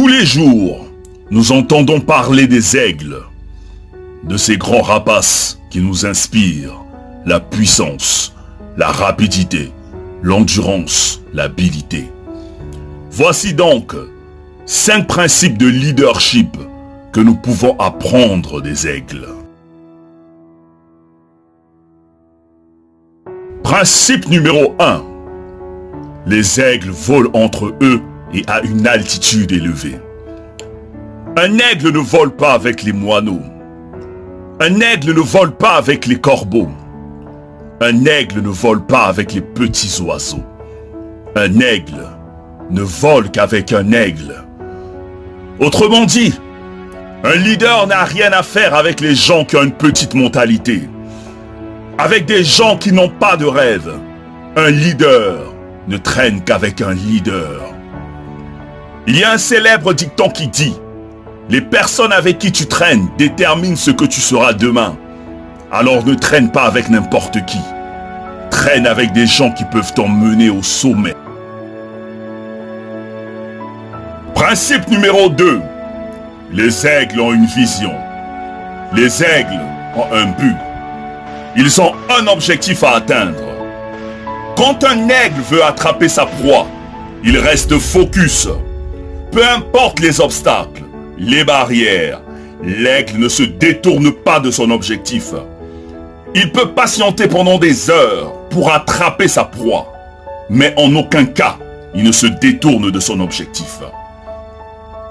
Tous les jours, nous entendons parler des aigles, de ces grands rapaces qui nous inspirent la puissance, la rapidité, l'endurance, l'habileté. Voici donc 5 principes de leadership que nous pouvons apprendre des aigles. Principe numéro 1. Les aigles volent entre eux et à une altitude élevée. Un aigle ne vole pas avec les moineaux. Un aigle ne vole pas avec les corbeaux. Un aigle ne vole pas avec les petits oiseaux. Un aigle ne vole qu'avec un aigle. Autrement dit, un leader n'a rien à faire avec les gens qui ont une petite mentalité. Avec des gens qui n'ont pas de rêve. Un leader ne traîne qu'avec un leader. Il y a un célèbre dicton qui dit « Les personnes avec qui tu traînes déterminent ce que tu seras demain. Alors ne traîne pas avec n'importe qui. Traîne avec des gens qui peuvent t'emmener au sommet. » Principe numéro 2. Les aigles ont une vision. Les aigles ont un but. Ils ont un objectif à atteindre. Quand un aigle veut attraper sa proie, il reste focus. Peu importe les obstacles, les barrières, l'aigle ne se détourne pas de son objectif. Il peut patienter pendant des heures pour attraper sa proie, mais en aucun cas, il ne se détourne de son objectif.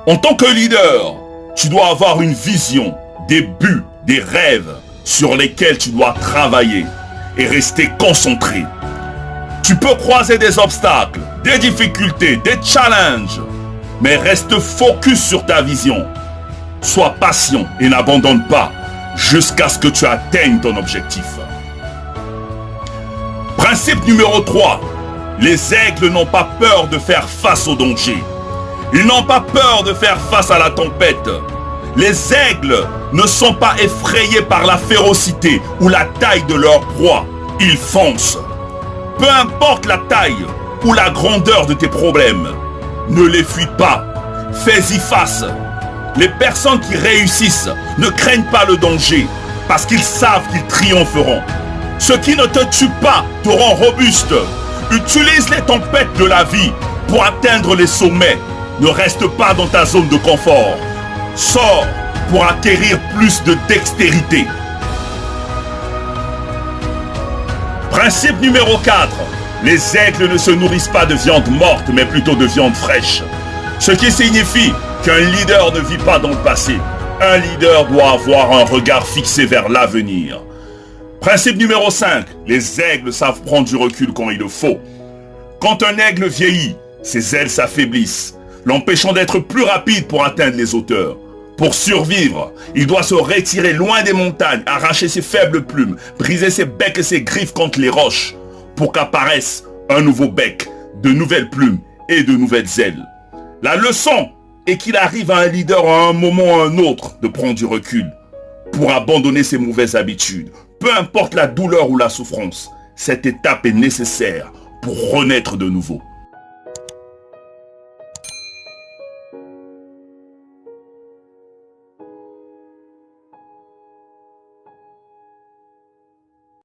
En tant que leader, tu dois avoir une vision, des buts, des rêves sur lesquels tu dois travailler et rester concentré. Tu peux croiser des obstacles, des difficultés, des challenges, mais reste focus sur ta vision. Sois patient et n'abandonne pas jusqu'à ce que tu atteignes ton objectif. Principe numéro 3. Les aigles n'ont pas peur de faire face au danger. Ils n'ont pas peur de faire face à la tempête. Les aigles ne sont pas effrayés par la férocité ou la taille de leur proie. Ils foncent. Peu importe la taille ou la grandeur de tes problèmes, ne les fuis pas. Fais-y face. Les personnes qui réussissent ne craignent pas le danger parce qu'ils savent qu'ils triompheront. Ceux qui ne te tuent pas te rendent robuste. Utilise les tempêtes de la vie pour atteindre les sommets. Ne reste pas dans ta zone de confort. Sors pour acquérir plus de dextérité. Principe numéro 4. Les aigles ne se nourrissent pas de viande morte, mais plutôt de viande fraîche. Ce qui signifie qu'un leader ne vit pas dans le passé. Un leader doit avoir un regard fixé vers l'avenir. Principe numéro 5. Les aigles savent prendre du recul quand il le faut. Quand un aigle vieillit, ses ailes s'affaiblissent, l'empêchant d'être plus rapide pour atteindre les hauteurs. Pour survivre, il doit se retirer loin des montagnes, arracher ses faibles plumes, briser ses becs et ses griffes contre les roches, pour qu'apparaisse un nouveau bec, de nouvelles plumes et de nouvelles ailes. La leçon est qu'il arrive à un leader à un moment ou à un autre de prendre du recul, pour abandonner ses mauvaises habitudes. Peu importe la douleur ou la souffrance, cette étape est nécessaire pour renaître de nouveau.